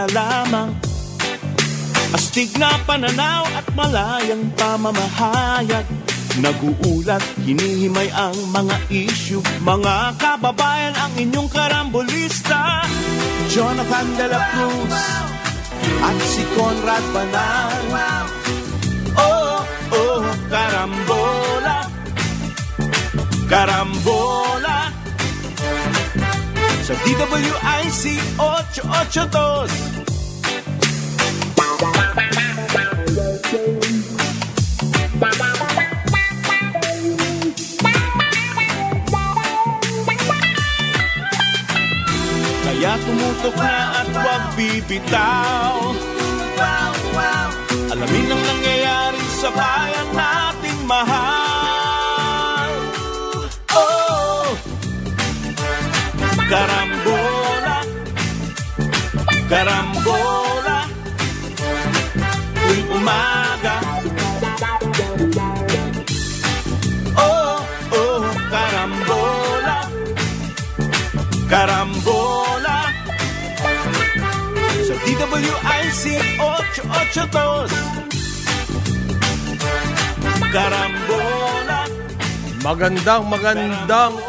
Tila lamang astig na pananaw at malayang pamamahayag. Naguulat, hinihimay ang mga issue. Mga kababayan, ang inyong karambolista, Jonathan de la Cruz at si Conrad Banal. Oh, oh, karambola, karambola sa DWIC 882. Kaya tumutok na at huwag bibitaw. Alamin ang nangyayari sa bayan nating mahal. Oh, karambola, karambola, tuwing umaga. Oh, oh, karambola, karambola sa DWIC 882. Karambola. Magandang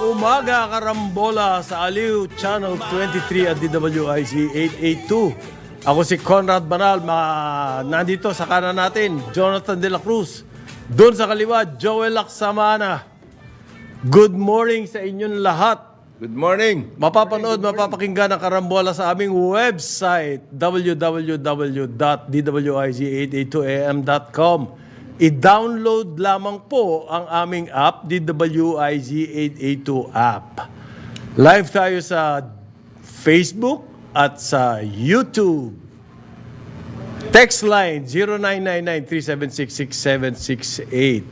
umaga, karambola sa Aliw Channel 23 at DWIC 882. Ako si Conrad Banal. Nandito sa kanan natin, Jonathan de la Cruz. Doon sa kaliwa, Joel Laksamana. Good morning sa inyong lahat. Good morning. Mapapanood, mapapakinggan ang karambola sa aming website, www.dwiz882am.com. I-download lamang po ang aming app, DWIZ882 app. Live tayo sa Facebook at sa YouTube. Text line 0999-376-6768.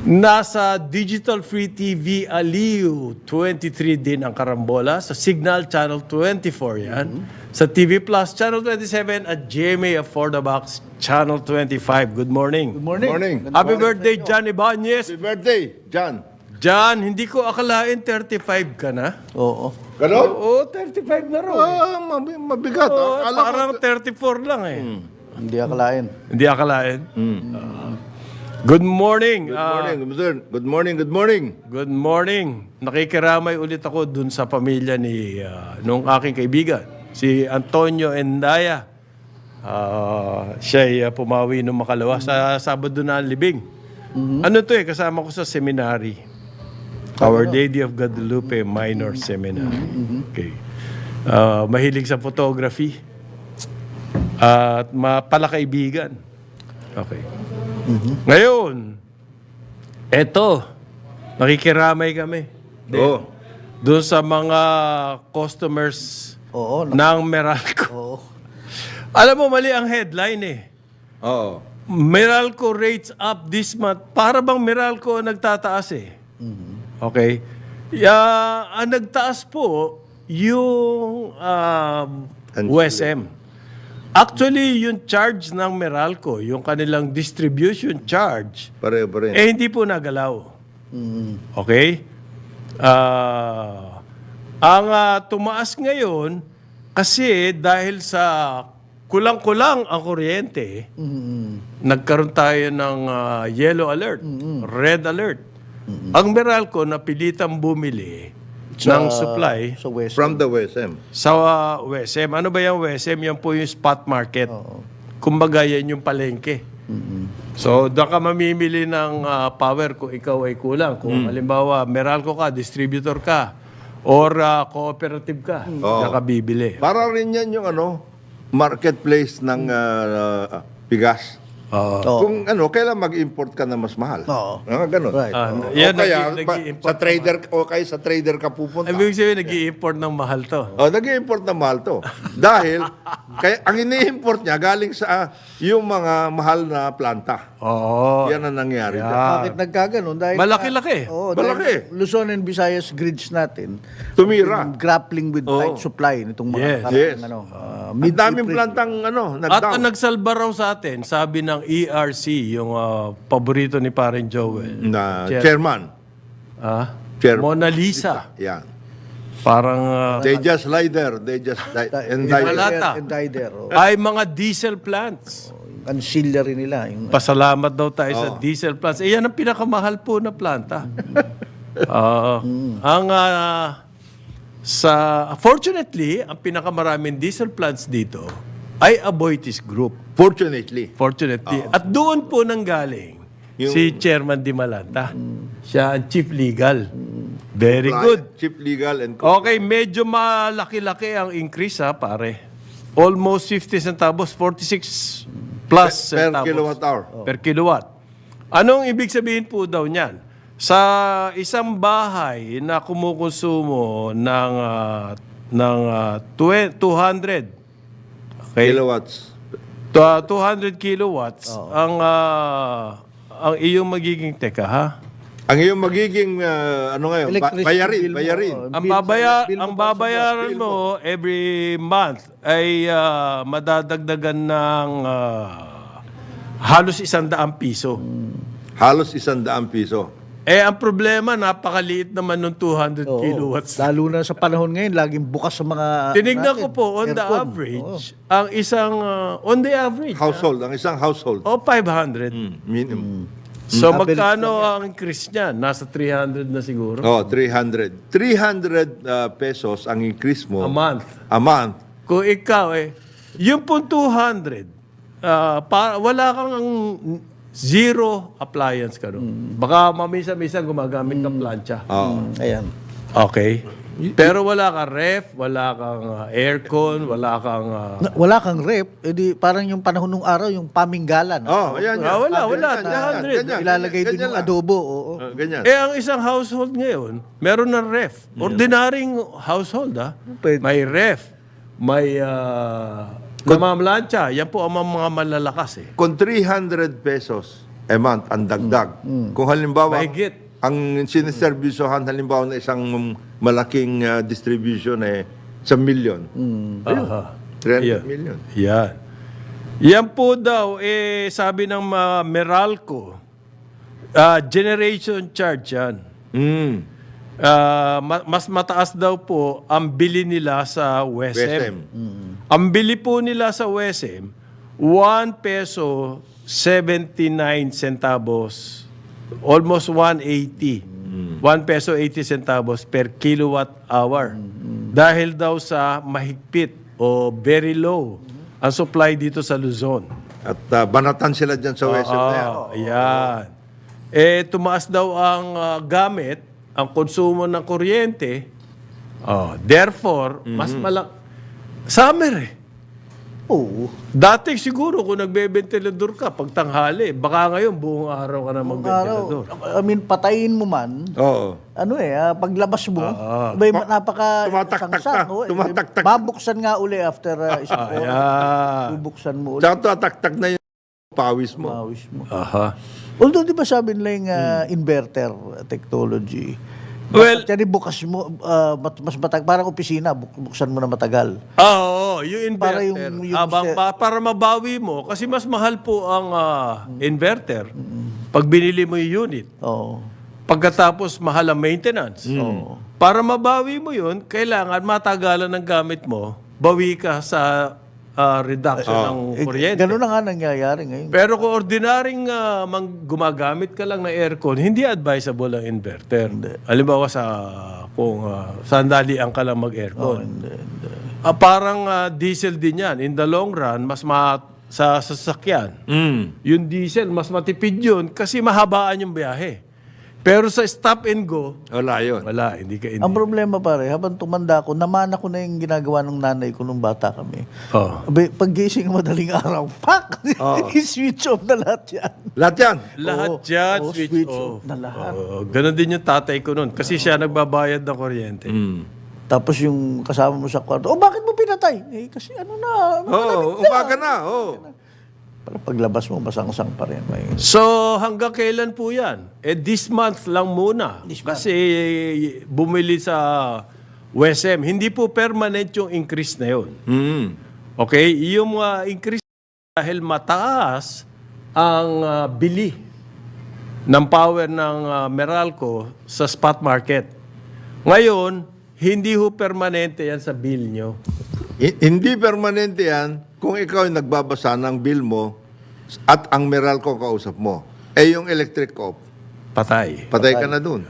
Nasa Digital Free TV Aliw 23 din ang karambola. Sa Signal Channel 24 yan. Sa TV Plus Channel 27 at GMA Affordabox Channel 25. Good morning. Good morning. Happy birthday, John Ibanez. Happy birthday, John. John, hindi ko akalain 35 ka na. Oo. Ganon? Oo, 35 na raw. Mabigat. Oo, Akala parang ko- 34 lang eh. Hindi akalain. Hindi akalain. Good morning. Good morning. Good morning. Good morning. Good morning. Nakikiramay ulit ako dun sa pamilya ni nung aking kaibigan, si Antonio Endaya. Siya pumawi nung makalawa sa Sabado na ang libing. Ano to kasama ko sa seminary. Our Lady of Guadalupe Minor Seminary. Okay. Mahilig sa photography. At mapalakaibigan. Okay. Ngayon, eto, nakikiramay kami. Oo. Doon sa mga customers Oo. ng Meralco. Oo. Alam mo, mali ang headline eh. Oo. Meralco rates up this month. Para bang Meralco ang nagtataas eh. Okay? Ang nagtaas po, yung USM. Actually, yung charge ng Meralco, yung kanilang distribution charge, Pareho pa rin. hindi po nagalaw. Okay? Ang tumaas ngayon, kasi dahil sa kulang-kulang ang kuryente, nagkaroon tayo ng yellow alert, red alert. Ang Meralco napilitang bumili ng supply Sa West. From the WSM. sa WSM. Ano ba yung WSM? Yan po yung spot market. Kumbaga yan yung palengke. So, doon ka mamimili ng power kung ikaw ay kulang. Kung halimbawa, Meralco ka, distributor ka, or cooperative ka, diyan ka bibili. Para rin yan yung marketplace ng bigas. Kung kailan mag-import ka na mas mahal. Oo. Ganun. Right. Yan, O kaya, nag-i-import sa trader, sa trader ka pupunta. Ibig sabihin, nag-i-import ng mahal to. Nag-i-import na mahal to. Dahil, kaya, ang ini-import niya galing sa yung mga mahal na planta. Oo. Yan ang nangyari. Bakit nagkaganon? Dahil Malaki-laki. Oo, Malaki. dahil Luzon and Visayas grids natin Tumira. grappling with tight supply nitong mga Yes. nakaraang, Yes. uh, Ang daming plantang At nag-down. ang nagsalba raw sa atin, sabi ng ERC, yung paborito ni Paren Joel, Na chairman. ah, Chair- Mona Lisa. Yan. Parang They just lie there. They just and die. Wala. Malata. And die there. ay mga diesel plants. Ancillary nila. Yung, Pasalamat daw tayo sa diesel plants. Yan ang pinakamahal po na planta. Fortunately, ang pinakamaraming diesel plants dito ay Aboitiz Group. Fortunately. At doon po nanggaling si Chairman Di Malanta. Siya ang Chief Legal. Very good. Chief legal and Okay, medyo malaki-laki ang increase pare. Almost 50 centavos, 46 plus per centavos. kilowatt hour. Per kilowatt. Anong ibig sabihin po daw niyan? Sa isang bahay na kumukonsumo ng 200 okay? Kilowatts. 200 kilowatts ang iyong magiging Ang iyong magiging ano ngayon? Electricity bill mo, Bayarin. ang babayaran mo every month ay madadagdagan ng halos 100 piso. Halos 100 piso. Ang problema, napakaliit naman ng 200 kilowatts. lalo na sa panahon ngayon, laging bukas sa mga... Tinignan ko natin, po, on the aircon. average, ang isang, on the average, Household. Ang isang household. 500. Minimum. So, Average magkano ang increase niya? Nasa 300 na siguro. 300. 300 pesos ang increase mo. A month. A month. Kung ikaw yung pong 200, wala kang zero appliance ka doon. Baka mamisa-misa gumagamit ng plancha. Ayan. Okay. Pero wala kang ref, wala kang aircon, wala kang... Wala kang rep, edi parang yung panahon ng araw, yung paminggalan. Ayan. wala. Ilalagay din yung adobo. Oo. Ganyan. ang isang household ngayon, meron ng ref. Ordinaryong household, Pwede. May ref, may namamlansya. Yan po ang mga malalakas, Kung 300 pesos a month ang dagdag. Kung halimbawa, Mahigit. ang siniservisyohan halimbawa na isang malaking distribution 1 million. Aha. 300 million. Yan. Yan po daw, sabi ng Meralco, generation charge yan. Mas mataas daw po ang bili nila sa WSM. Ang bili po nila sa WSM, 1 peso 79 centavos, almost 180. 1 peso 80 centavos per kilowatt hour. Dahil daw sa mahigpit o very low ang supply dito sa Luzon. At banatan sila dyan sa WSM na yan. Ayan. Tumaas daw ang gamit, ang konsumo ng kuryente. Therefore, mas summer Oo. Dati siguro kung nagbebentilador ka pag tanghali, baka ngayon buong araw ka na magbentilador. Patayin mo man. Oo. Paglabas mo, napaka Tumataktak sangsak, na. Tumataktak. babuksan nga uli after isang oras. Ayan. Bubuksan mo uli. Tsaka tumataktak na yung pawis mo. Mawis mo. Aha. Although, di ba sabi nila yung inverter technology, Well, Kasi bukas mo, mas matag, parang opisina, buksan mo na matagal. Oo, yung Para inverter. yung Para mabawi mo, kasi mas mahal po ang inverter pag binili mo yung unit. Oo. Pagkatapos, mahal ang maintenance. Para mabawi mo yun, kailangan matagalan ng gamit mo, bawi ka sa reduction ng kuryente. Ganun na nga nangyayari ngayon. Pero kung ordinaryong gumagamit ka lang ng aircon, hindi advisable ang inverter. Halimbawa kung sandalian ka lang mag-aircon. Parang diesel din yan. In the long run, sa sasakyan, yung diesel, mas matipid yun kasi mahabaan yung biyahe. Pero sa stop and go, Wala yun. wala, hindi ka Ang problema pare, habang tumanda ko, namana ko na yung ginagawa ng nanay ko nung bata kami. Oh. Paggising madaling araw, pak! I-switch off na lahat yan. Lahat yan. Lahat dyan, Oo, switch switch off. off na lahat. Ganon din yung tatay ko nun. Kasi siya nagbabayad ng kuryente. Tapos yung kasama mo sa kwarto, bakit mo pinatay? Kasi Umaga na. para paglabas mo, masang-sang pa rin. So, hanggang kailan po yan? This month lang muna. Kasi bumili sa WSM. Hindi po permanent yung increase na yun. Okay? Yung increase dahil mataas ang bili ng power ng Meralco sa spot market. Ngayon, hindi ho permanente yan sa bill nyo. Hindi permanente yan kung ikaw ay nagbabasa ng bill mo at ang Meralco kausap mo. Yung electric co-op, Patay. patay ka na dun.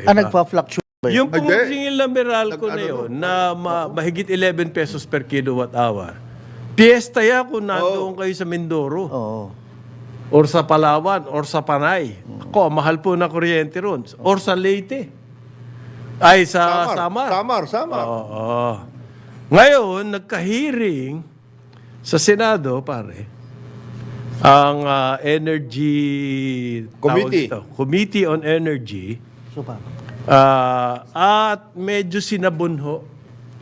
Nagpa-fluctuate ba yun? Yung pong Hindi. singil na Meralco na Nag-ano yun, na mahigit 11 pesos per kilowatt hour, piyesta yan kung nandoon kayo sa Mindoro, Oo. or sa Palawan, or sa Panay. Ako, mahal po na kuryente ron. Or sa Leyte. Ay, sa Samar. Samar. Oo. Ngayon, nagka-hearing sa Senado, pare, ang Energy Committee. Committee on Energy, So, paano? at medyo sinabunho,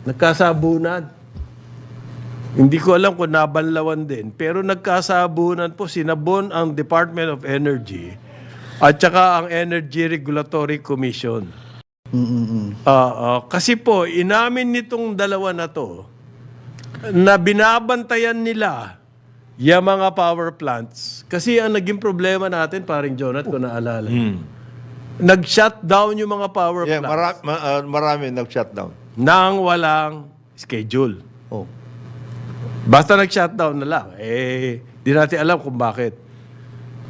nagkasabunan. Hindi ko alam kung nabanlawan din, pero nagkasabunan po, sinabon ang Department of Energy at saka ang Energy Regulatory Commission. Kasi po, inamin nitong dalawa na to na binabantayan nila yung mga power plants. Kasi ang naging problema natin, paring Jonat, kung naalala, nag-shutdown yung mga power Yeah, plants marami nag-shutdown. nang walang schedule. Oh. Basta nag-shutdown na lang. Di natin alam kung bakit.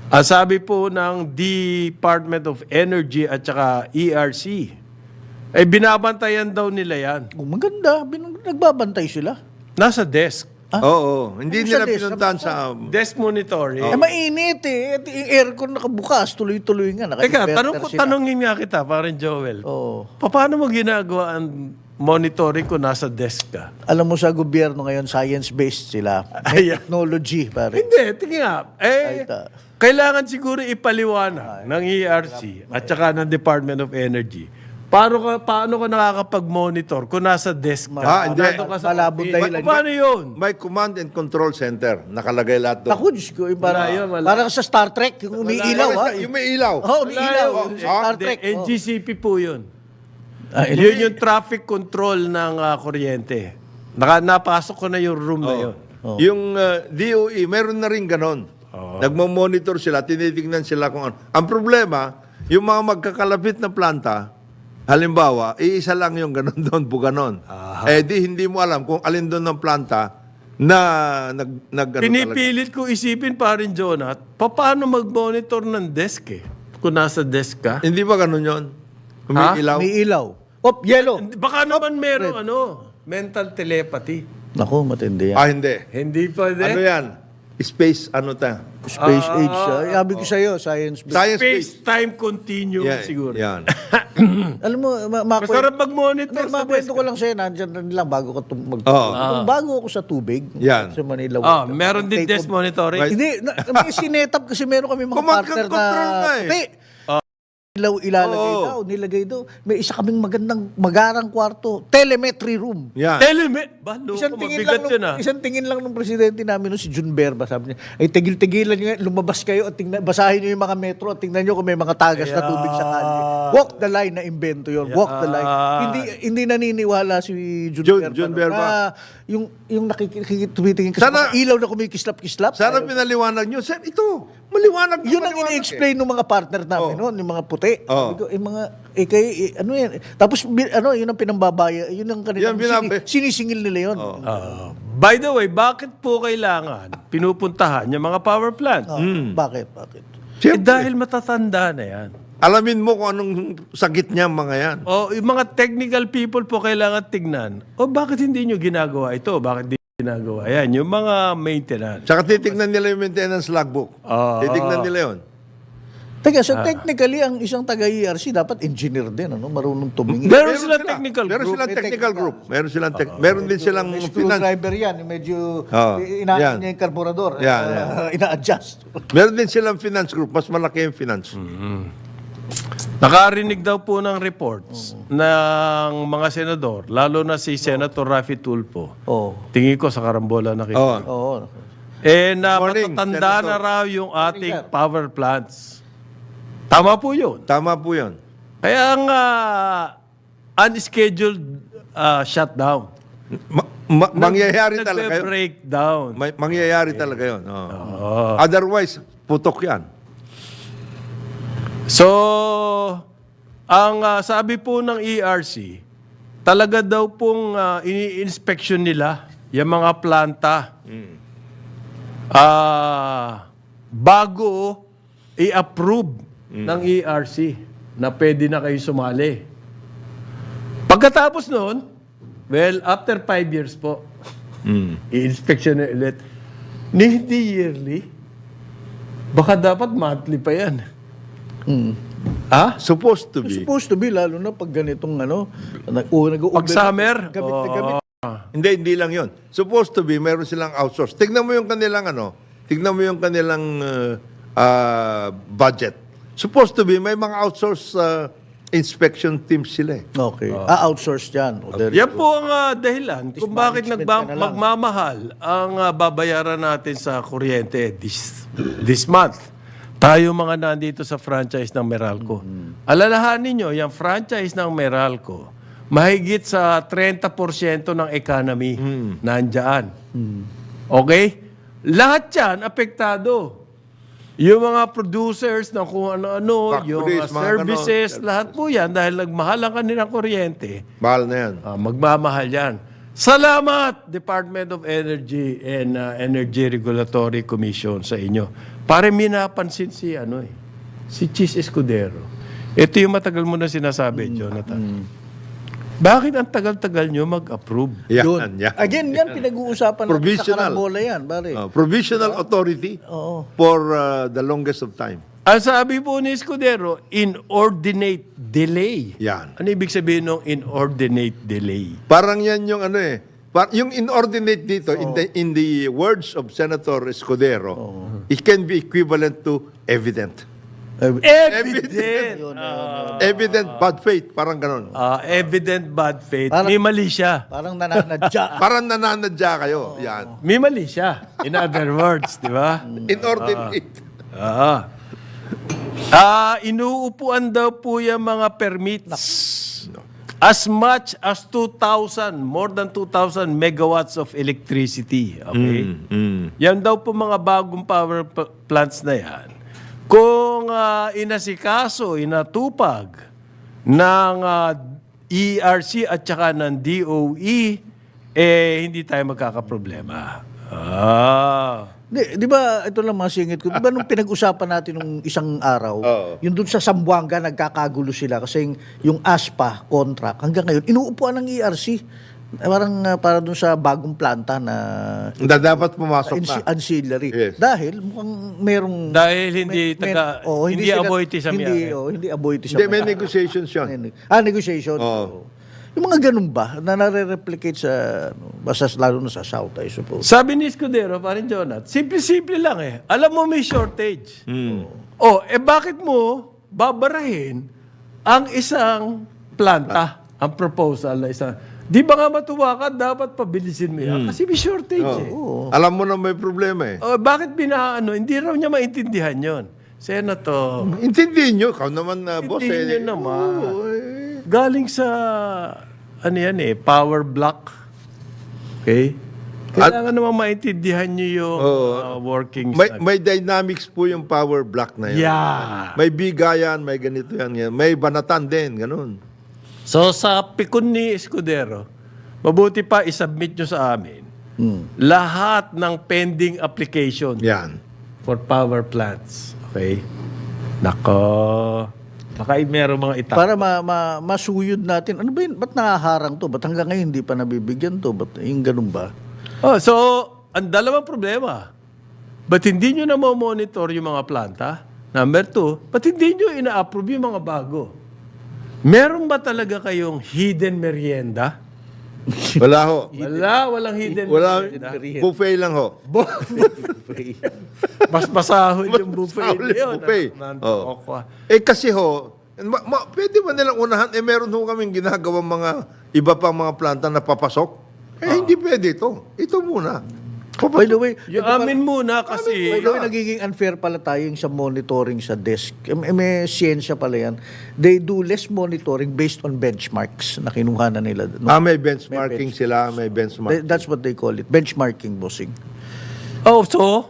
Ang sabi po ng Department of Energy at saka ERC, binabantayan daw nila yan. Oh, maganda. Nagbabantay sila. Nasa desk. Oo. Hindi Ano nila sa desk? pinuntahan sa... Desk monitoring. Mainit eh. Yung aircon nakabukas. Tuloy-tuloy nga. Teka, Naka-inverter sila. tanongin nga kita, parang Joel. Oo. Paano mo ginagawa ang monitoring kung nasa desk ka? Alam mo sa gobyerno ngayon, science-based sila. May Ayan. technology, pare. Hindi, tingin nga. Ay, Kailangan siguro ipaliwanag ng ERC at saka ng Department of Energy. Paano ka nakakapag-monitor kung nasa desk ka? Hindi. Nandun ka sa Malabong office? dahilan. Paano yun? May command and control center. Nakalagay lahat doon. Naku, Diyos ko. Wala yun, wala. Parang sa Star Trek, yung umiilaw, ha? Yung may ilaw. Oo, umiilaw. Wala yun. Star Hindi, Trek. NGCP po yun. Ah, Yun yung traffic control ng kuryente. Napasok ko na yung room na yun. Yung DOE, meron na rin ganon. Nagmo-monitor sila, tinitingnan sila kung ano. Ang problema, yung mga magkakalapit na planta, halimbawa, iisa lang yung ganon doon, ganon. Hindi mo alam kung alin doon ng planta na Pinipilit ko isipin pa rin, Jonat, paano mag-monitor ng desk kung nasa desk ka? Hindi ba ganon yun? May ilaw? May ilaw. Oh, yellow. Baka naman meron mental telepathy. Naku, matindi yan. Hindi. Hindi pwede. Ano yan? Space, Space age. Sabi ko sa'yo, science-based. Science-based. Space-time continuum Yan, siguro. Yan. Alam mo, Masarap mag-monitor sa desk. makwento ko lang sa'yo, nandyan lang bago ka Oo. bago ako sa tubig, Yan. sa Manila. Meron din desk monitoring. Hindi, may sinetap kasi meron kami mga Command partner control na nga eh. puti. Ilaw ilalagay Oo. daw, nilagay daw. May isa kaming magarang kwarto, telemetry room. Yan. Isang tingin lang nung presidente namin si Jun Berba, sabi niya, ay tigil-tigilan niyo, lumabas kayo at basahin niyo yung mga metro at tingnan niyo kung may mga tagas na tubig sa kalye. Walk the line na invento yun. Walk the line. Hindi naniniwala si Jun Berba. Na yung tumitingin kasi Sana- mga ilaw na kumikislap-kislap. Sana pinaliwanag nyo, sir, ito, maliwanag na Yun ang maliwanag ini-explain ng mga partner namin noon, yung mga puti. Oh. Sabi ko, ano yan? Tapos, yun ang pinambabaya, yun ang kanilang Yan, sinisingil nila yun. By the way, bakit po kailangan pinupuntahan yung mga power plants? Bakit? Dahil matatanda na yan. Alamin mo kung anong sakit niya mga yan. Yung mga technical people po kailangan tignan. Bakit hindi nyo ginagawa ito? Bakit hindi ginagawa yan? Yung mga maintenance. Tsaka titignan nila yung maintenance logbook. Titignan nila yun. Teka, so technically, ang isang taga-ERC dapat engineer din, marunong tumingin. Meron silang technical Meron group. silang technical group. Meron din silang May finance. screwdriver yan, yung medyo yan. inaan niya yung karburador, Yan. ina-adjust. Meron din silang finance group. Mas malaki yung finance. Nakarinig daw po ng reports ng mga senador, lalo na si Senator Raffy Tulfo. Oo. Tingin ko sa karambola nakita. Oo. Oo. Morning, Matatanda Senator. na raw yung ating power plants. Tama po yun. Tama po yun. Kaya ang unscheduled shutdown. Mangyayari talaga yun. Nagbe-breakdown. Mangyayari talaga yun. Oo. Otherwise, putok yan. So, ang sabi po ng ERC, talaga daw pong ini-inspection nila yung mga planta. Bago i-approve ng ERC na pwede na kayo sumali. Pagkatapos noon, well, after 5 years po, i-inspection na ulit. Hindi yearly. Baka dapat monthly pa yan. Supposed to be. Supposed to be, lalo na pag ganitong Pag summer? Gamit na gamit. Hindi lang yon. Supposed to be, meron silang outsource. Tignan mo yung kanilang budget. Supposed to be, may mga outsource inspection teams sila eh. Okay. Outsource yan. Yan po ang dahilan kung bakit management ka na lang. magmamahal ang babayaran natin sa kuryente this month. Tayo mga nandito sa franchise ng Meralco. Alalahanin nyo, yung franchise ng Meralco, mahigit sa 30% ng economy nandyan. Okay? Lahat yan apektado. Yung mga producers ng kung ano-ano, yung Factories, mga services, ganon. lahat po yan dahil nagmahal ang kanilang kuryente. Mahal na yan. Magmamahal yan. Salamat, Department of Energy and Energy Regulatory Commission sa inyo. Pare minapansin si Chis Escudero. Ito yung matagal mo na sinasabi, Jonathan. Bakit ang tagal-tagal nyo mag-approve? Yan. Again, yan pinag-uusapan natin sa Provisional. karambola yan, pare. Provisional authority for the longest of time. Ang sabi po ni Escudero, inordinate delay. Yan. Ano ibig sabihin ng inordinate delay? Parang yan yung yung inordinate dito, in the words of Senator Escudero, it can be equivalent to evident. Evident. Evident bad faith, parang ganon. Evident bad faith. Parang- May mali siya. Parang nananadya. Parang nananadya kayo. Yan. May mali siya. In other words, di ba? Inordinate. Inuupuan daw po yung mga permits. As much as 2,000, more than 2,000 megawatts of electricity. Okay? Yan daw po mga bagong power plants na yan. Kung inasikaso, inatupag ng ERC at saka ng DOE, hindi tayo magkakaproblema. Di ba, ito lang mga singit ko, di ba nung pinag-usapan natin nung isang araw, yung dun sa Zamboanga nagkakagulo sila kasi yung ASPA contract, hanggang ngayon, inuupuan ng ERC. Para dun sa bagong planta na Dapat pumasok na. ancillary. Yes. Dahil mukhang merong... Dahil hindi hindi sila- aboy sa Hindi, miyahe. hindi aboy sa Hindi, may miyahe. negotiations yun. Negotiation. Oo. Yung mga ganun ba, na nare-replicate sa, basta lalo na sa South, I suppose. Sabi ni Escudero, parang Jonat, simple-simple lang eh. Alam mo may shortage. Bakit mo babarahin ang isang planta, ang proposal na isang... Di ba nga matuwa ka, dapat pabilisin mo yan. Kasi may shortage eh. Alam mo na may problema eh. Bakit hindi raw niya maintindihan yon. Senator, Intindihin nyo, ikaw naman boss hindi eh. nyo naman. Galing sa, power block. Okay? Kailangan naman maintindihan nyo yung workings. May dynamics po yung power block na yan. Yeah. May bigayan, may ganito yan. May banatan din, ganun. So sa pikon ni Escudero, mabuti pa isubmit nyo sa amin lahat ng pending application Yan. for power plants. Okay? Nako. Baka meron mga ita. Para masuyod natin. Ano ba yun? Ba't nahaharang to? Ba't hanggang ngayon hindi pa nabibigyan to? Ba't yung ganun ba? So, ang dalawang problema. Ba't hindi nyo na monitor yung mga planta? Number 2, ba't hindi nyo ina-approve yung mga bago? Meron ba talaga kayong hidden merienda? Wala ho. Walang hidden Wala, merienda. buffet lang ho. Mas masahol yung buffet Masahol yung yun. buffet. Kasi ho, pwede ba nilang unahan? Meron ho kaming ginagawa mga iba pang mga planta na papasok. Hindi pwede ito. Ito muna. By the way, Yung amin muna kasi... by the way, nagiging unfair pala tayo yung sa monitoring sa desk. May siyensya pala yan. They do less monitoring based on benchmarks na kinuha na nila. No? May benchmarking sila, may benchmark. That's what they call it. Benchmarking, bossing. So,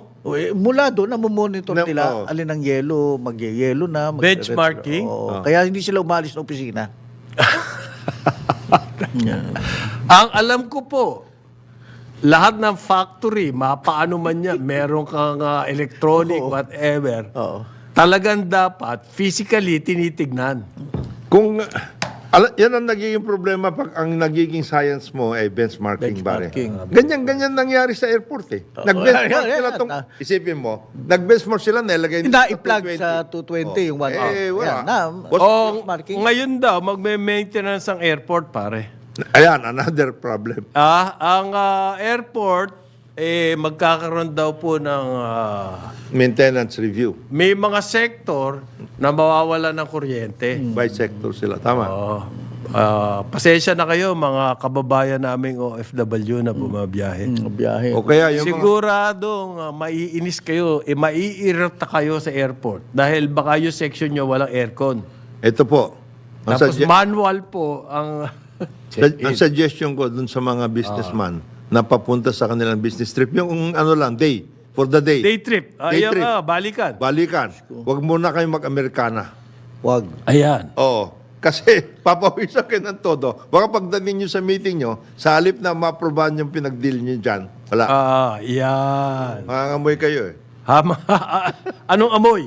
Mula doon, namomonitor Na- nila oo. alin ang yelo, mag-yelo na. Benchmarking? Oo. Kaya hindi sila umalis ng opisina. Ang alam ko po, lahat ng factory, mapaano man yan, meron kang electronic, whatever, Oo. talagang dapat physically tinitignan. Kung yan ang nagiging problema pag ang nagiging science mo ay benchmarking, bare. Ganyan nangyari sa airport eh. Nag-benchmark yeah, sila tong, isipin mo, nag-benchmark sila, nilagay nila Na-i-plug sa 220 yung 1. wala. Benchmarking. Ngayon daw, magme-maintenance ang airport, pare. Ayan, another problem. Ang airport, magkakaroon daw po ng... Maintenance review. may mga sektor na mawawala ng kuryente. By sector sila. Tama. Pasensya na kayo, mga kababayan naming OFW na bumabiyahe. Biyahe. O kaya yung mga, Siguradong maiinis kayo, maiirita kayo sa airport dahil baka yung section nyo walang aircon. ito po. Ang, Tapos manual po ang ang suggestion ko dun sa mga businessman na papunta sa kanilang business trip, yung ano lang, for the day. day trip. Day Ayaw trip. balikan. Balikan. Huwag muna kayo mag-Amerikana. Wag. Ayan. Oo. Kasi papawisan kayo ng todo. Baka pagdating nyo sa meeting nyo, sa halip na ma-aprobahan yung pinag-deal nyo dyan, wala. Yan. Mangangamoy kayo eh. Anong amoy?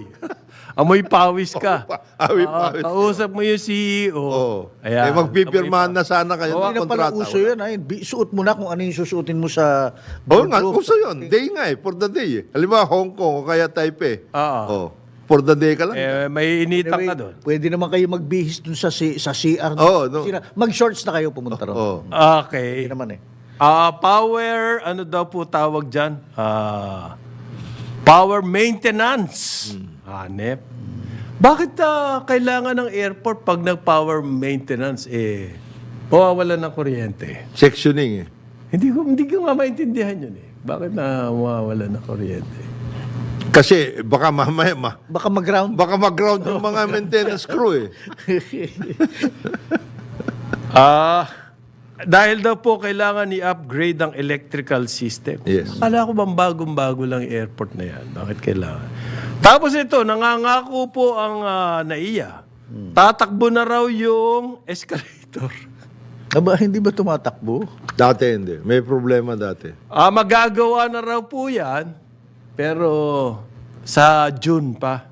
Amoy pawis ka. Pawis. Kausap mo yung CEO. Oo. Ayan. Magpipirmahan na sana kayo ng Hindi na pala kontrata. uso yun. Suot mo na kung ano yung susuotin mo sa Oo nga, boardroom. uso yun. Day nga eh, for the day eh. Halimbawa, Hong Kong o kaya Taipei. Oo. Oh, for the day ka lang. May initan Anyway, ka doon. pwede naman kayo magbihis dun sa CR. Oo, no. Mag-shorts na kayo pumunta ron. Oo. Okay. Hindi naman eh. Power, ano daw po tawag dyan? Power maintenance. Hanep. Bakit kailangan ng airport pag nag-power maintenance, mawawala ng kuryente? Sectioning eh. Hindi ko nga maintindihan yun eh. Bakit na mawawala ng kuryente? Kasi baka mamaya, Baka mag-ground. baka mag-ground yung mga maintenance crew eh. Dahil daw po kailangan i-upgrade ang electrical system. Yes. Akala ko bang bagong-bago lang yung airport na yan. Bakit kailangan? Tapos ito, nangangako po ang NAIA. Tatakbo na raw yung escalator. Aba, hindi ba tumatakbo? Dati hindi. May problema dati. Magagawa na raw po yan, pero sa June pa.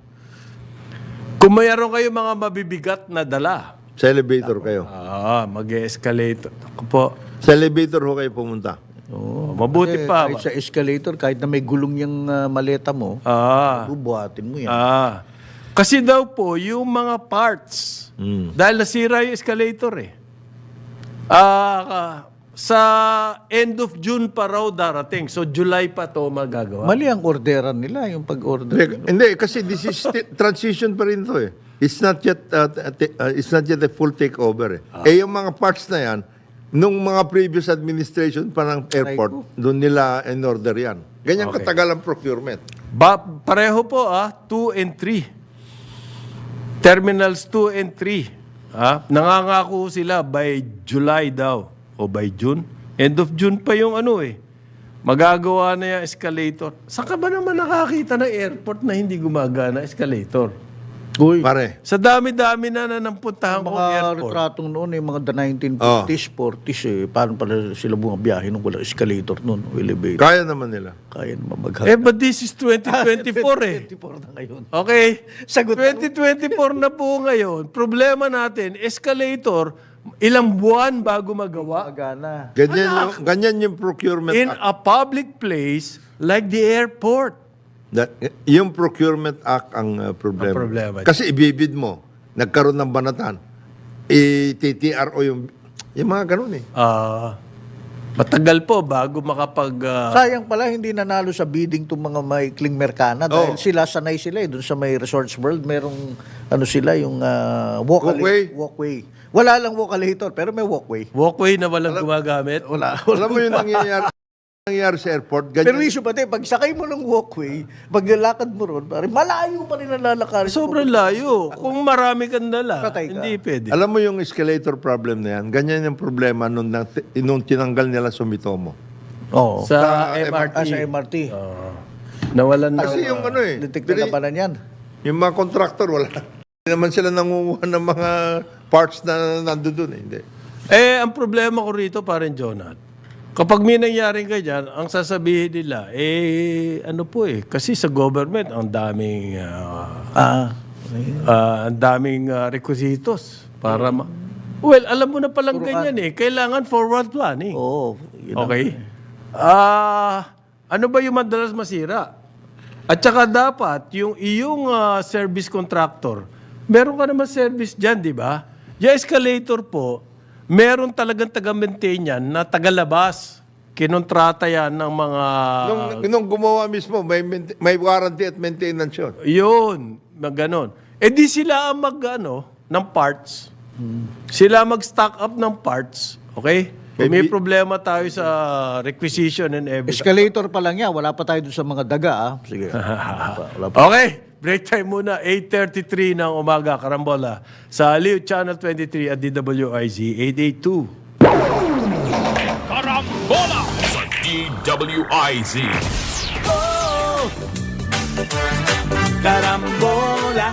Kung mayroon kayo mga mabibigat na dala, Sa elevator kayo. mag-escalator. Ako po. Sa elevator ho kayo pumunta. Mabuti pa. Kahit sa escalator, kahit na may gulong yung maleta mo, bubuhatin mo yan. Kasi daw po, yung mga parts, dahil nasira yung escalator sa end of June pa raw darating. So, July pa to magagawa. Mali ang orderan nila, yung pag-order. Hindi, kasi this is transition pa rin to eh. It's not yet a full takeover eh. Yung mga parts na yan, nung mga previous administration pa ng airport, doon nila in-order yan. Ganyan Okay. katagal ang procurement. Pareho po 2 and 3. Terminals 2 and 3. Nangangako sila by July daw o by June. End of June pa yung magagawa na yung escalator. Saan ka ba naman nakakita ng airport na hindi gumagana escalator? Uy, Pare, Sa dami-dami na napuntahan kong mga airport. retratong noon, yung mga the 1950s, 40s, paano pala sila bumabiyahe nung wala escalator noon, o elevator. kaya naman nila. Kaya naman maghapon. But this is 2024 24 na ngayon. Okay? Sagot mo. 2024 na po ngayon. Problema natin, escalator, ilang buwan bago magawa Magana. Ganyan yung procurement in act. a public place like the airport. Yung procurement act ang problema. Ang problema. Kasi ibibid mo, nagkaroon ng banatan, TTRO yung mga ganun eh. Matagal po bago makapag... Sayang pala hindi nanalo sa bidding tong mga maikling Mercana dahil sila sanay sila doon sa may Resorts World merong sila yung walkway. Wala lang walkalator pero may walkway. walkway na walang gumagamit. Alam mo yung nangyayari sa airport, ganyan. Pero issue pati, pag sakay mo ng walkway, paglalakad mo ron, malayo pa rin ang lalakarin. Sobrang layo. Kung marami kang dala, Patay ka. hindi pwede. Alam mo yung escalator problem na yan, ganyan yung problema nung tinanggal nila Sumitomo. Oo. Sa MRT. Sa MRT. Nawalan na. Kasi yung Detect na labanan yan. yung mga contractor, wala. Hindi naman sila nangunguha ng mga parts na nandoon eh. Hindi. Ang problema ko rito, parang Jonat, kapag may nangyaring ganyan, ang sasabihin nila, kasi sa government, ang daming, requisitos para well, alam mo na palang ganyan kailangan forward planning. Oo. Okay? Ano ba yung madalas masira? At saka dapat, yung iyong service contractor, meron ka naman service dyan, di ba? Yung escalator po, meron talagang taga-maintain yan na tagalabas. Kinontrata yan ng mga... Nung gumawa mismo, may warranty at maintenance yun. Yun, ganon. Di sila ang ng parts. Sila mag-stock up ng parts. Okay? Kung may problema tayo sa requisition and everything. Escalator pa lang yan. Wala pa tayo dun sa mga daga. Sige. Wala pa. Okay, break time muna. 8:33 ng umaga, Karambola. Sa Aliw Channel 23 at DWIZ 882. Karambola sa DWIZ. Karambola.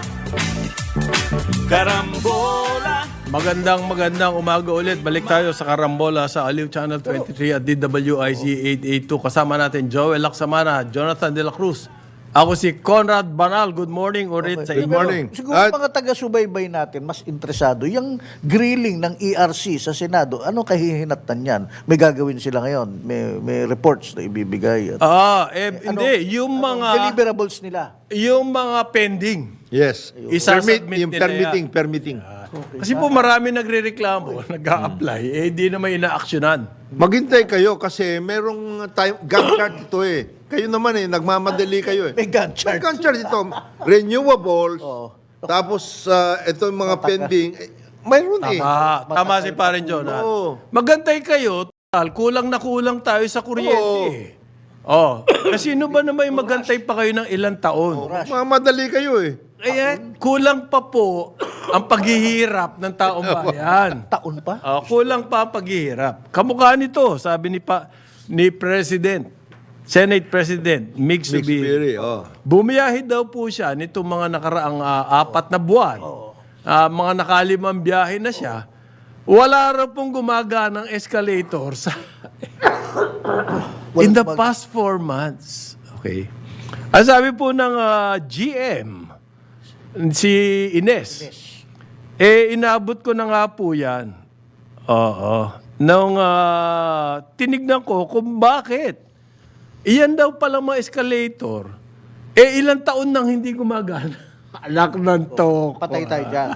Karambola. Magandang umaga ulit. Balik tayo sa Karambola sa Aliw Channel 23 at DWIZ 882. Kasama natin Joel Lacsamana, Jonathan De La Cruz. Ako si Conrad Banal. Good morning ulit sa Good inyo. morning. Siguro mga taga-subaybay natin, mas interesado, yung grilling ng ERC sa Senado, ano kahihinatnan yan? May gagawin sila ngayon? May reports na ibibigay? Hindi. Yung mga... deliverables nila? Yung mga pending. Yes. Isasubmit Yung nila permitting. Kasi po marami nagre-reklamo, nag-a-apply, di naman ina-actionan. Maghintay kayo kasi merong time, Gantt chart ito Kayo naman nagmamadali kayo May Gantt chart. May Gantt chart ito. Renewables. Tapos ito yung mga pending. Mayroon Tama si Paren John. Oo. Magantay kayo, kulang na kulang tayo sa kuryente. Kasi sino ba naman magantay pa kayo ng ilang taon? Mamadali kayo Kulang pa po ang paghihirap ng taong bayan. Taon pa? Kulang pa ang paghihirap. Kamukha nito, sabi ni President, Senate President Mig Zubiri. Bumiyahe daw po siya nitong mga nakaraang 4 na buwan. Mga nakalimang biyahe na siya. Wala raw pong gumaganang escalator in the past 4 months. Okay. Ang sabi po ng GM, si Ines, inabot ko na nga po yan. Nung tinignan ko kung bakit. Iyan daw pala mga escalator. Ilang taon nang hindi gumagana. Alak ng to. Patay tayo dyan.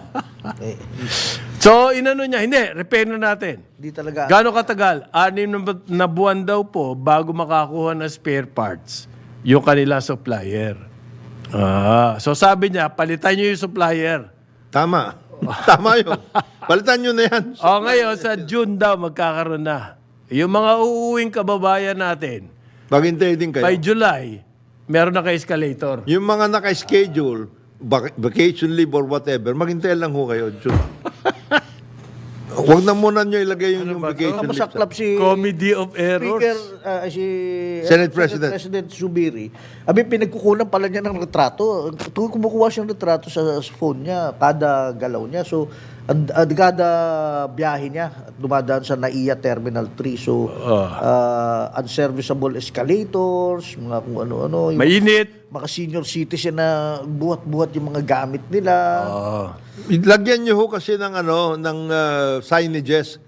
So, inano niya, hindi, repair na natin. Di talaga. Gano'ng katagal? 6 na buwan daw po bago makakuha ng spare parts yung kanila supplier. So, sabi niya, palitan niyo yung supplier. Tama. Tama yun. Palitan nyo na yan. Ngayon, sa June daw, magkakaroon na. Yung mga uuwing kababayan natin, Maghintay din kayo. by July, meron na ka-escalator. Yung mga naka-schedule, vacation leave or whatever, maghintay lang ho kayo. Huwag na muna nyo ilagay yung vacation leave. Masaklap si Comedy of errors. Speaker, si Senate President. President Zubiri. Pinagkukunan pala niya ng retrato. Tuwing kumukuha siyang retrato sa phone niya, kada galaw niya. So, kada biyahe niya, dumadaan sa NAIA Terminal 3. So, unserviceable escalators, mga kung ano-ano. Yung Mainit. mga senior citizen na buhat-buhat yung mga gamit nila. Lagyan nyo ho kasi ng signages.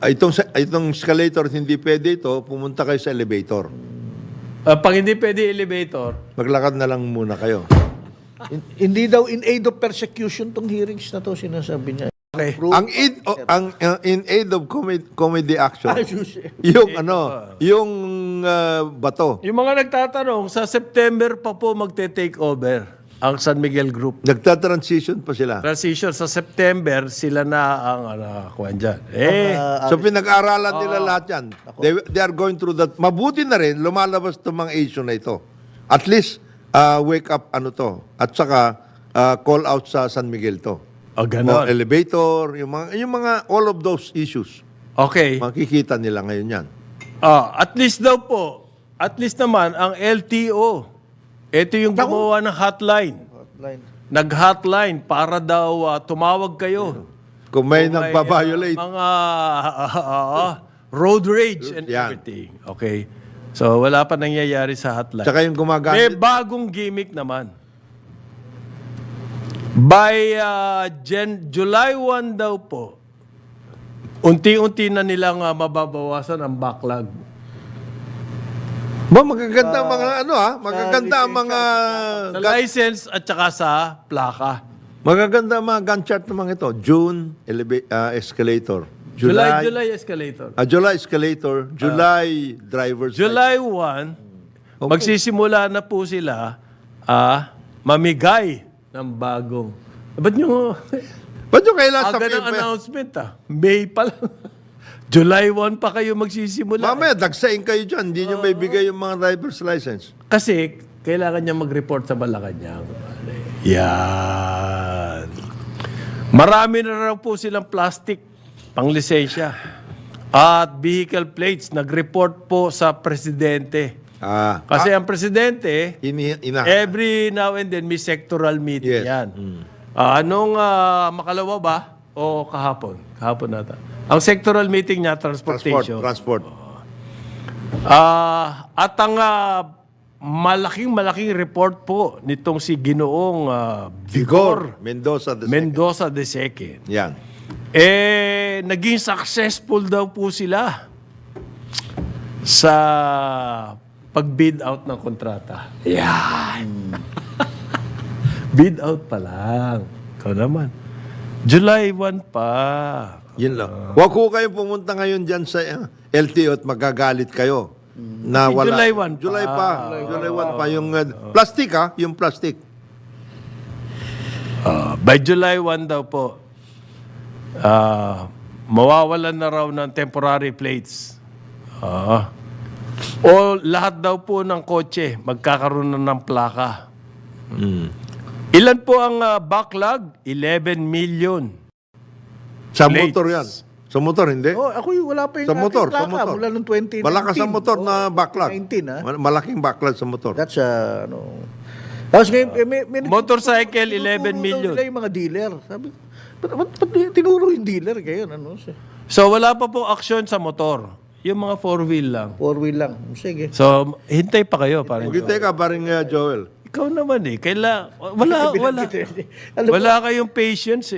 Itong escalator, hindi pwede ito, pumunta kayo sa elevator. Pag hindi pwede elevator, Maglakad na lang muna kayo. Hindi daw in aid of persecution tong hearings na to, sinasabi niya. okay. In aid of comedy action, yung bato. Yung mga nagtatanong, sa September pa po magte-take over ang San Miguel Group. Nagta-transition pa sila. Transition sa September, sila na ang kuwan dyan. So pinag-aralan nila lahat yan. They are going through that. Mabuti na rin, lumalabas itong mga issue na ito. At least, wake up At saka, call out sa San Miguel to. Ganon. Elevator, yung mga, all of those issues. Okay. Makikita nila ngayon yan. At least daw po, at least naman, ang LTO, ito yung gumawa ng hotline. Nag-hotline para daw tumawag kayo. Kung may Kung may, nagpa-violate. mga road rage and Yan. everything. Okay. So, wala pa nangyayari sa hotline. Tsaka yung May gumagamit. bagong gimmick naman. By July 1 daw po, unti-unti na nilang mababawasan ang backlog. Ba, magaganda ang mga magaganda ang mga Sa license at saka sa plaka. magaganda ang mga gun chart ng mga ito. June escalator. July escalator. July escalator, July driver's July 1, magsisimula na po sila mamigay ng bagong. Ba't nyo, Ba't yung kailangan aga ng sabihin pa? announcement May pa lang. July 1 pa kayo magsisimula. Mamaya, dagsain kayo dyan. Hindi nyo may bigay yung mga driver's license. Kasi kailangan niya mag-report sa Malacanang. Yan. Marami na raw po silang plastic pang-lisensya at vehicle plates. Nag-report po sa presidente. Kasi ang presidente, every now and then may sectoral meeting Yes. yan. Anong makalawa ba? O kahapon? Kahapon nata. Ang sectoral meeting niya, transportation. Transport. At ang malaking report po nitong si Ginoong Vigor Mendoza the Mendoza II. Yan. Naging successful daw po sila sa pag-bid out ng kontrata. Yan. Bid out pa lang. Ikaw naman. July 1 pa. Yun lang. Huwag ko kayo pumunta ngayon dyan sa LTO at magagalit kayo. Na wala. July 1 pa. July 1 pa. Yung plastic yung plastic. By July 1 daw po, mawawalan na raw ng temporary plates. O lahat daw po ng kotse magkakaroon na ng plaka. Ilan po ang backlog? 11 million. Sa Plates. motor yan. Sa motor, hindi? Ako wala pa yung Sa motor, aking sa plaka motor. mula noong 2019. Malakas sa motor na backlog. 2019, Malaking backlog sa motor. That's Tapos ngayon, may Motorcycle, 11 tinuturo million. daw nila yung mga dealer. Sabi, ba't tinuro yung dealer ngayon? So wala pa po action sa motor. Yung mga 4-wheel lang. 4-wheel lang. Sige. So hintay pa kayo. Parang Magintay ka, paring Joel. ikaw naman wala kayong patience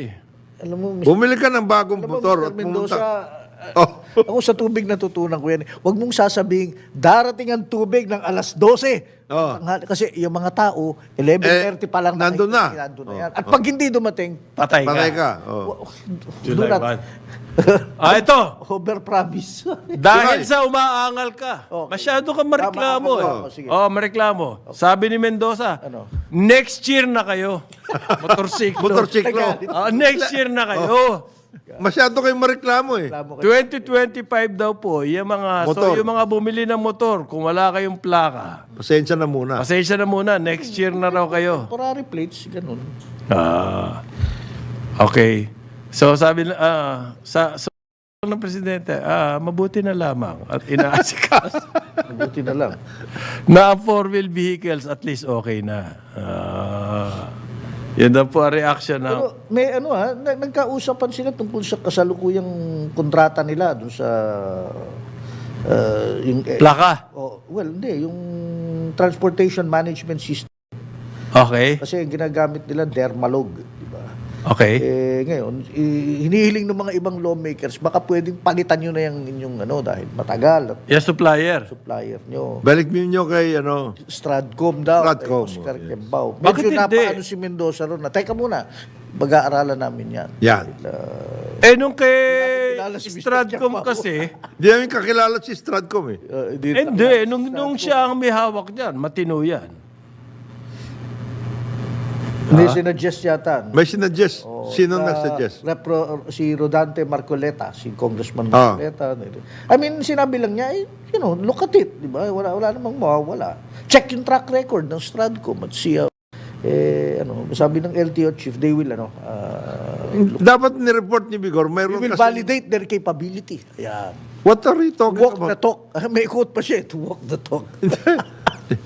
Alam mo, Bumili ka ng bagong motor Mr. at Mendoza, pumunta. ako sa tubig natutunan ko yan. Huwag mong sasabing, darating ang tubig ng alas 12. Kasi yung mga tao, 11:30 pa lang nandun na. Nandun na yan. At pag hindi dumating, patay ka. Patay ka. July do not 1. Ito. over-promise. Dahil sa umaangal ka. Okay. Masyado ka mareklamo. Tama. Sige. Mareklamo. Sabi ni Mendoza, Ano? next year na kayo. Motorsiklo. Motorsiklo. Next year na kayo. Masyado kayong mareklamo eh. 2025 daw po, yung mga, Motor. yung mga bumili ng motor, kung wala kayong plaka, Pasensya na muna. pasensya na muna, next year na raw kayo. Temporary plates, ganun. Okay. So sabi na, sa ng presidente, mabuti na lamang at inaasikas Mabuti na lang. na 4-wheel vehicles at least okay na. Yun daw po ang reaction na. Pero may nagkausapan sila tungkol sa kasalukuyang kontrata nila doon sa yung Plaka. hindi, yung transportation management system. Okay. Kasi ang ginagamit nila Dermalog, di ba? Okay. Ngayon, hinihiling ng mga ibang lawmakers, baka pwedeng palitan nyo na yung inyong dahil matagal at Yes, supplier. supplier nyo. Balik nyo kay Stradcom daw. Stradcom. Oscar Kembao. Bakit Medyo hindi? napaano si Mendoza ron. Teka muna, mag-aaralan namin yan. Yan. Nung kay kilala si Mr. Stradcom Japaw. kasi, Di namin kakilala si Stradcom eh. hindi, nung siya ang may hawak dyan, matino yan. Hindi, sinuggest yata. May sinuggest. Sino nag-suggest? Si Rodante Marcoleta, si Congressman Marcoleta. I mean, sinabi lang niya, look at it, di ba? Wala namang mawawala. Check yung track record ng Stradcom at siya. Sabi ng LTO chief, they will, Dapat ni-report ni Vigor, they mayroon will kasi... validate their capability. Ayan. What are you talking Walk about? the talk. May quote pa siya, to walk the talk.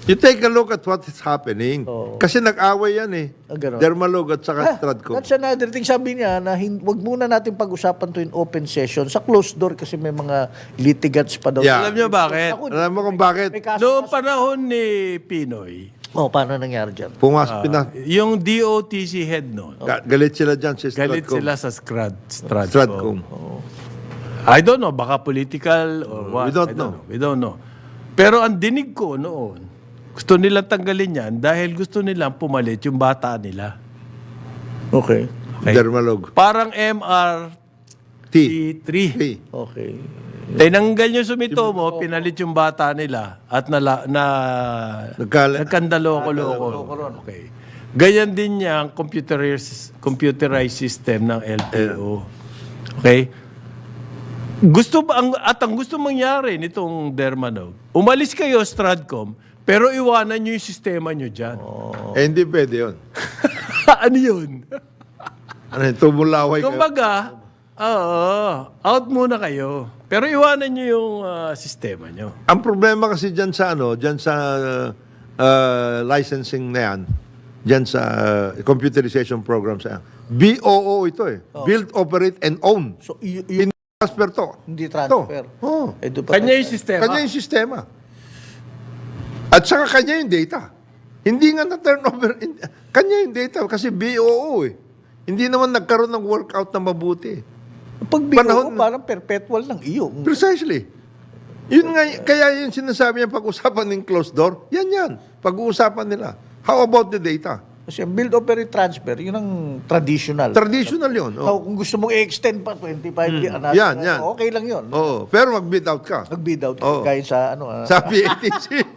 You take a look at what is happening. Kasi nag-away yan eh. Ganun. Dermalog at saka Stradco. That's another thing. Sabi niya na wag muna natin pag-usapan to in open session. Sa closed door kasi may mga litigants pa daw. Yeah. Alam niyo bakit? Alam mo kung bakit? May kaso. Noong panahon ni Pinoy, Paano nangyari dyan? Pumasok yung DOTC head noon, galit sila dyan sa galit Stradco. sila sa Stradco. Stradco. I don't know, baka political or what. We don't I know. We don't know. Pero ang dinig ko noon, gusto nilang tanggalin yan dahil gusto nilang pumalit yung bata nila. Okay. Okay. Dermalog. Parang MRT3. Hey. Okay. Tinanggal yung Sumitomo, pinalit yung bata nila at nagkandaloko-loko. Okay. Ganyan din niya ang computerized system ng LTO. Okay? Ang gusto mangyari nitong Dermanog, umalis kayo Stradcom, pero iwanan nyo yung sistema nyo dyan. Eh, hindi pwede yun. Ano yun? Ano yun? Tumulaway kayo. Kumbaga, out muna kayo. Pero iwanan nyo yung sistema nyo. Ang problema kasi dyan sa licensing na yan, dyan sa computerization program sa BOO ito eh. Build, operate, and own. So, Transfer to. hindi transfer. Oh. Eh, doon pa Kanya tayo- yung sistema. Kanya yung sistema. At saka kanya yung data. Hindi nga na-turnover. Kanya yung data kasi BOO eh. Hindi naman nagkaroon ng workout na mabuti. Pag Panahon- BO, parang perpetual ng iyo. Precisely. Yun nga, kaya yung sinasabi niya pag-usapan ng closed door, yan. Pag-uusapan nila. How about the data? Kasi ang build, operate, transfer, yun ang traditional. Traditional yun. So, Oh. kung gusto mong i-extend pa 25 years, Yan. okay lang yun. Oh, pero mag-bid out ka. Mag-bid out Oo. kahit sa Sa PATC.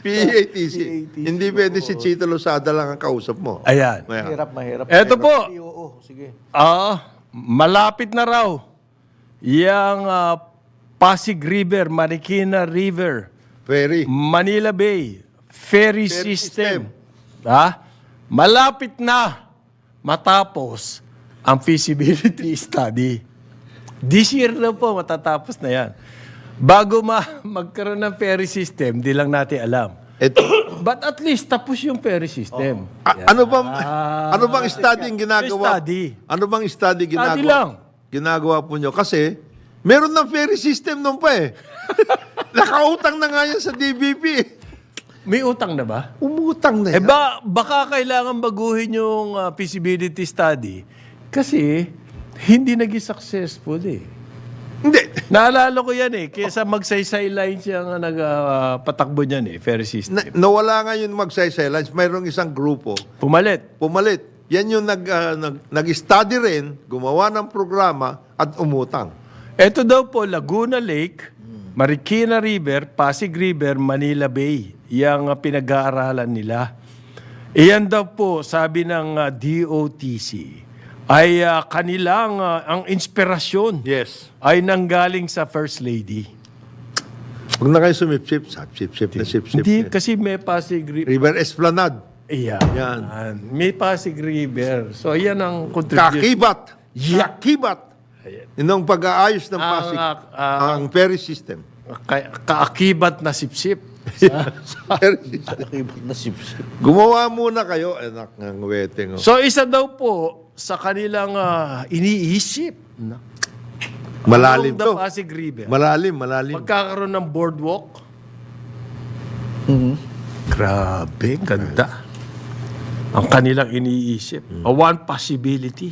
PATC. PATC. Hindi pwede si Chito Lozada lang ang kausap mo. Ayan. Maya. mahirap. Eto po. Oo, sige. Malapit na raw yung Pasig River, Marikina River, Ferry. Manila Bay, ferry system. Malapit na matapos ang feasibility study. This year na po matatapos na yan. Bago magkaroon ng ferry system, di lang natin alam. Ito. But at least tapos yung ferry system. Ano bang study ang ginagawa? Study. Ano bang study ginagawa? Study lang. Ginagawa po nyo. Kasi, meron ng ferry system nung pa eh. Nakautang na nga yan sa DBP. May utang na ba? Umutang na yan. Baka kailangan baguhin yung feasibility study kasi hindi naging successful eh. Hindi. Naalala ko yan eh. Kesa magsaysay lines yung nagpatakbo niyan eh, ferry system. Nawala nga yun magsaysay lines. Mayroong isang grupo. Pumalit. Yan yung nag-study rin, gumawa ng programa at umutang. Ito daw po, Laguna Lake, Marikina River, Pasig River, Manila Bay. Yang pinag-aaralan nila. Iyan daw po, sabi ng DOTC, ay kanilang, ang inspirasyon Yes. ay nanggaling sa First Lady. Huwag na kayo sumipsip. Sip-sip na sip-sip. Hindi, kasi may Pasig River. River Esplanade. Yan. Yan. May Pasig River. So, yan ang contribution. Kakibat. Yakibat. Yun ang pag-aayos ng Pasig. Ang ferry system. Kaakibat na sipsip. Gumawa. Gumawa muna kayo. Anak ng weteng. So, isa daw po sa kanilang iniisip. Malalim Along the to. Pasig River. Malalim. Magkakaroon ng boardwalk. Grabe, ganda. Ang kanilang iniisip. One possibility.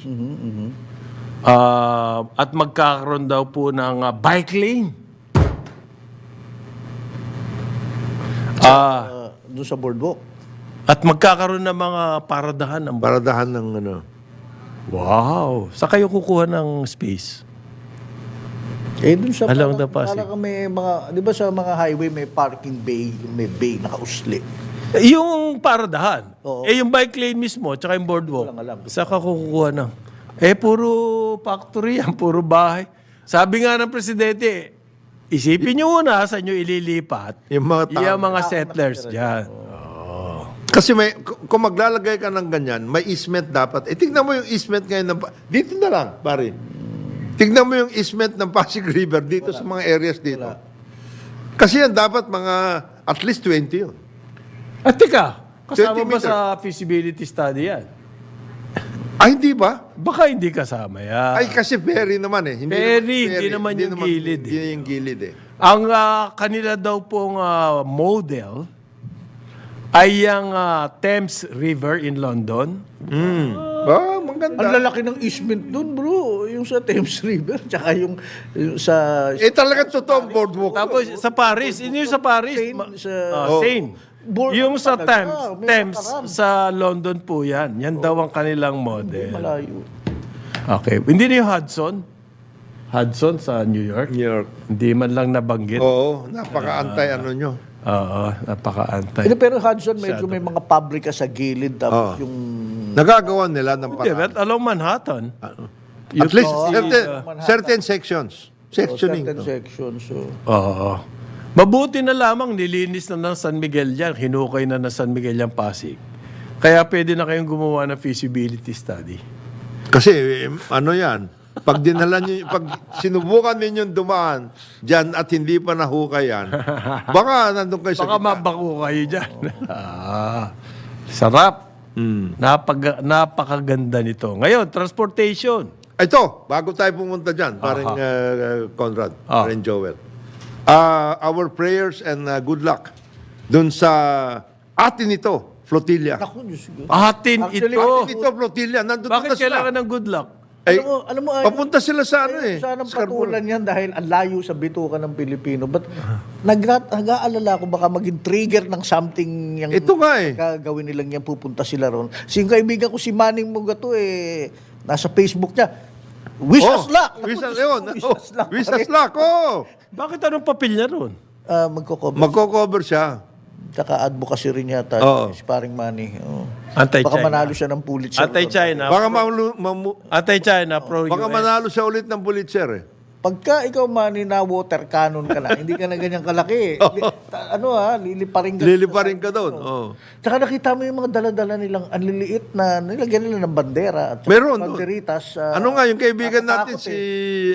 At magkakaroon daw po ng bike lane. Doon sa boardwalk. At magkakaroon ng mga paradahan ng Paradahan ng ano. Wow! Sa kayo kukuha ng space? Doon sa Along the Pasig. parang may mga, di ba sa mga highway may parking bay, may bay nakausli. Yung paradahan. Oo. Yung bike lane mismo, tsaka yung boardwalk. Walang alam. Sa kukuha ng... puro factory yan, puro bahay. Sabi nga ng presidente, isipin nyo muna saan nyo ililipat Yung mga tao. yung mga settlers dyan. Kasi kung maglalagay ka ng ganyan, may easement dapat. Tignan mo yung easement ngayon. Dito na lang, pare. Tignan mo yung easement ng Pasig River dito sa mga areas dito. Kasi yan dapat mga at least 20 yun. At teka, kasama 20 ba meter. sa feasibility study yan? Ay, hindi ba? Baka hindi kasama yan. Ay, kasi ferry naman eh. Ferry, hindi naman yung gilid Hindi yung gilid eh. Ang kanila daw pong model ay ang Thames River in London. Maganda. Ang lalaki ng easement doon, bro. Yung sa Thames River, tsaka yung sa Talaga totoong boardwalk. Tapos sa Paris, hindi yung sa Paris. Seine, sa Seine. Board- Yung sa talaga, may Thames nakaraan. sa London po yan. Yan daw ang kanilang model. malayo. Okay. Hindi na yung Hudson. Hudson sa New York. New York. Hindi man lang nabanggit. Oo, napaka-antay ano nyo. Oo, napaka-antay. Pero Hudson, medyo may mga pabrika sa gilid. Tapos yung... Nagagawa nila ng Hindi, paraan. but along Manhattan. At least see, certain sections. Sectioning. certain sections. So. Oo. Mabuti na lamang nilinis na ng San Miguel yan. Hinukay na ng San Miguel yung Pasig. Kaya pwede na kayong gumawa ng feasibility study. Kasi ano yan, pag dinala nyo, pag sinubukan ninyong dumaan dyan at hindi pa nahukay yan, baka nandun kayo sa Baka gitna. mabako kayo dyan. Sarap. Napakaganda nito. Ngayon, transportation. Ito, bago tayo pumunta dyan, parang Conrad, parang Joel. Our prayers and good luck dun sa atin ito, flotilla. Ako, Diyos ko. Atin Actually, ito. Atin ito, flotilla. Nandun Bakit na sila. kailangan ng good luck? Ay, Alam mo, papunta sila sa ano eh. Sanang Scarborough. patulan yan dahil ang layo sa bituka ng Pilipino. But nag-aalala ko baka maging trigger ng something yung Ito nga eh. gagawin nilang yan, pupunta sila ron. Si yung kaibigan ko si Manning Mugato nasa Facebook niya. Wish us luck! Wish us, yun. Wish us luck. Wish us luck, oh. Bakit anong papel niya ron? Magko-cover. Magko-cover siya. Tsaka advocacy rin yata. Oo. Si paring Manny. Oo. Anti-China. Baka manalo siya ng Pulitzer. Anti-China. Baka, Anti-China, pro-US. baka manalo siya ulit ng Pulitzer eh. Pagka ikaw Manny na water cannon ka na, hindi ka na ganyang kalaki. Liliparin ka. Liliparin ka doon. Oh. Tsaka nakita mo yung mga dala-dala nilang anliliit na nilagyan nila ng bandera at Meron. banderitas. Ano nga, yung kaibigan natin nakatakot si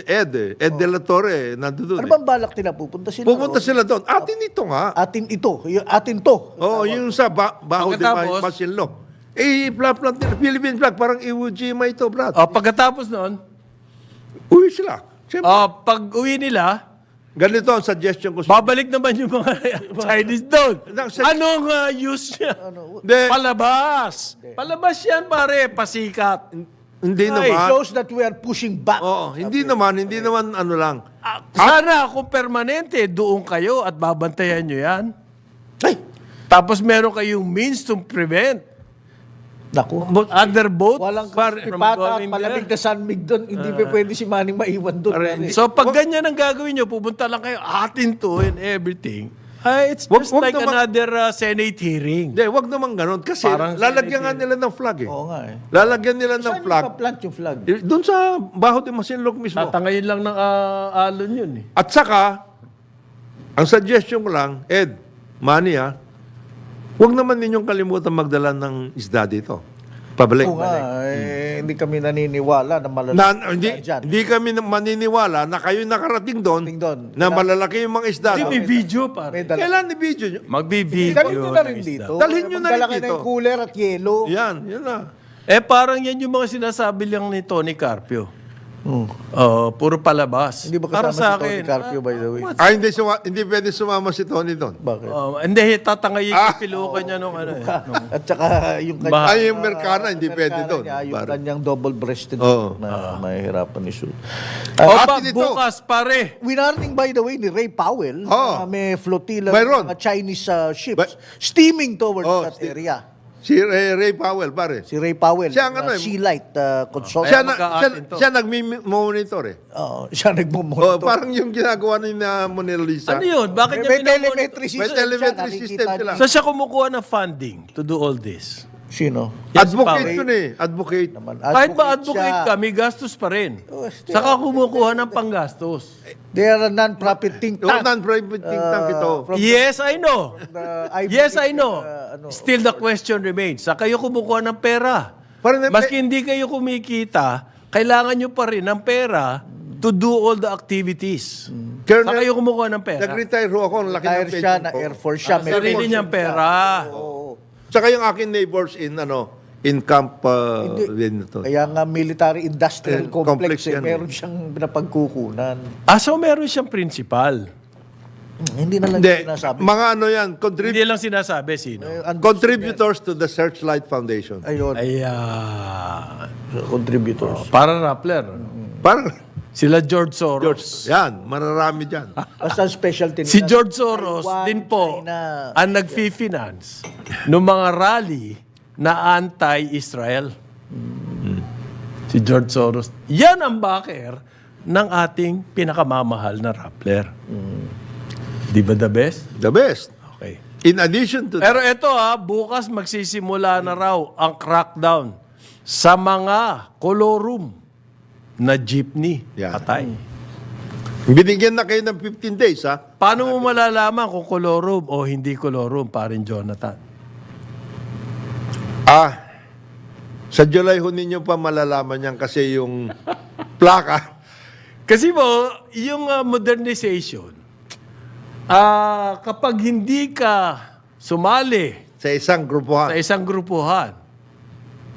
Ed eh. Ed De La Torre, nandun Ano eh. bang balak nila? Pupunta sila. Pupunta roon? sila doon. Atin ito nga. Atin ito. Atin to. Oo, yung sa Baho de Pagkatapos- Masinloc. Plant nila. Philippine flag. Parang Iwo Jima ito, Brad. Pagkatapos noon, Uwi sila. Siyempre, pag uwi nila, ganito ang suggestion ko sa... babalik naman yung mga Chinese doon. Anong use niya? Hindi, Palabas. Palabas yan, pare. Pasikat. hindi Ay, naman. Shows that we are pushing back. Oo, hindi naman ano lang. Sana kung permanente, doon kayo at babantayan nyo yan. Ay, Tapos meron kayong means to prevent Naku. other boats Walang from pipata at going palamig there. na sunmig doon. Hindi pa pwede si Manning maiwan doon. pare. So pag ganyan ang gagawin nyo, pupunta lang kayo, atin to and everything. It's just Wag like naman- another Senate hearing. hindi, wag naman ganun. Kasi Parang lalagyan nga nila ng flag eh. Oo nga eh. Lalagyan nila ng Saan flag. plant yung flag? Doon sa Baho de Masinloc mismo. Tatangayin lang ng alon yun eh. At saka, ang suggestion ko lang, Ed, Manny huwag naman ninyong kalimutan magdala ng isda dito. Pabalik. Oo nga, hindi kami naniniwala na malalaki Hindi kami maniniwala na kayo nakarating doon Nakarating doon. na malalaki yung mga isda. Hindi, may video pare. May dala. Kailan i-video nyo? Magbi-video. Dalhin nyo na rin ng isda. dito. Dalhin nyo na rin Magdala kayo dito. ng cooler at yelo. Yan na. Parang yan yung mga sinasabi lang ni Tony Carpio. Puro palabas. Hindi ba Para kasama sa si Tony akin, Carpio, by the way? Hindi pwede sumama si Tony doon. Bakit? Hindi, tatangayin yung pilukan niya nung ano eh. At saka yung Bah- Ay, yung Mercana, hindi pwede doon. Yung Pare. kanyang double-breasted Oo. na mahihirapan ni Sue. Pag atin ito. bukas, pare. Winarning by the way ni Ray Powell na may flotilla Mayroon. ng mga Chinese ships steaming towards that area. Si Ray Powell, pare. Si Ray Powell, Siya ang ano eh. Sea Light Consortium. Siya, mag-aatin to. siya nagmi-monitor eh. Siya nagmumonitor. Parang yung ginagawa ni na Mona Lisa. Ano yun? Bakit niya May pinamon- telemetry system. May telemetry siya, system nakikita sila. niya. Saan siya kumukuha ng funding to do all this? Sino? Yan si Advocate Powell. yun eh. Advocate. Naman, Kahit ba siya. advocate ka, may gastos pa rin. Oh, still- Saka kumukuha ng panggastos. They are a non-profit think Yung tank. non-private think tank ito. From Yes, I know. the Yes, I know. ano. Still the question remains. Sa kayo kumukuha ng pera. Parang Maski hindi kayo kumikita, kailangan nyo pa rin ng pera to do all the activities. Sa kayo kumukuha ng pera. Nag-retire ho ako. Ang laki ng Retire siya, pension na ko. Air Force siya. may Sarili pension niyang siya. pera. Oo. Saka yung aking neighbors in camp din ito. Kaya nga military-industrial complex, complex yan, meron siyang pinapagkukunan. So meron siyang principal. Hindi na lang Hindi, sinasabi. mga yan, Hindi lang sinasabi sino. contributors to the Searchlight Foundation. Ayun, Ayan. contributors. Para Rappler. Parang, Sila George Soros. George, yan, mararami dyan. Basta specialty nila. Si George Soros Taiwan, din po China. ang nag-finance ng mga rally na anti-Israel. Si George Soros. Yan ang backer ng ating pinakamamahal na Rappler. Di ba the best? The best. Okay. In addition to Pero ito bukas magsisimula na raw ang crackdown sa mga colorum na jeepney. Yan. Patay. binigyan na kayo ng 15 days, ha? Paano mo malalaman kung colorum o hindi colorum, parin Jonathan? Sa July ho ninyo pa malalaman yan kasi yung plaka. Kasi po, yung modernization, kapag hindi ka sumali Sa isang grupuhan. sa isang grupuhan,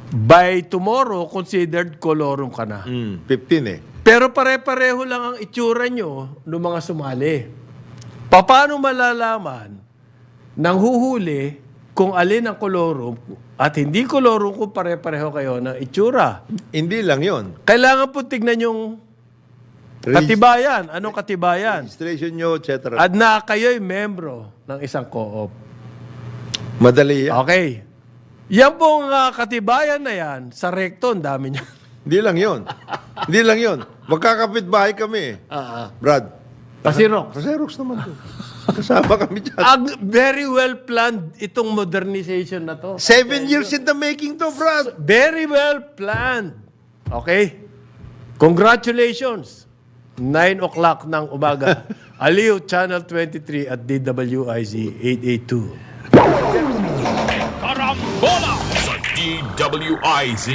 by tomorrow, considered colorum ka na. 15 eh. Pero pare-pareho lang ang itsura nyo ng mga sumali. Paano malalaman nang huhuli kung alin ang kolorum at hindi kolorum kung pare-pareho kayo ng itsura? Hindi lang yon. Kailangan po tignan yung katibayan. Anong katibayan? Registration nyo, etc. At na kayo'y membro ng isang co-op. Madali yan. Okay. Yan pong katibayan na yan, sa recto, ang dami niya. Hindi lang yon. Hindi lang yon. Magkakapit bahay kami eh. Brad. Pasirok. Sa Xerox naman to. Kasama kami dyan. Very well planned itong modernization na to. 7 years in the making to, Brad. Very well planned. Okay? Congratulations. 9 o'clock ng umaga. Aliw, Channel 23 at DWIZ 882. Karambola sa DWIZ.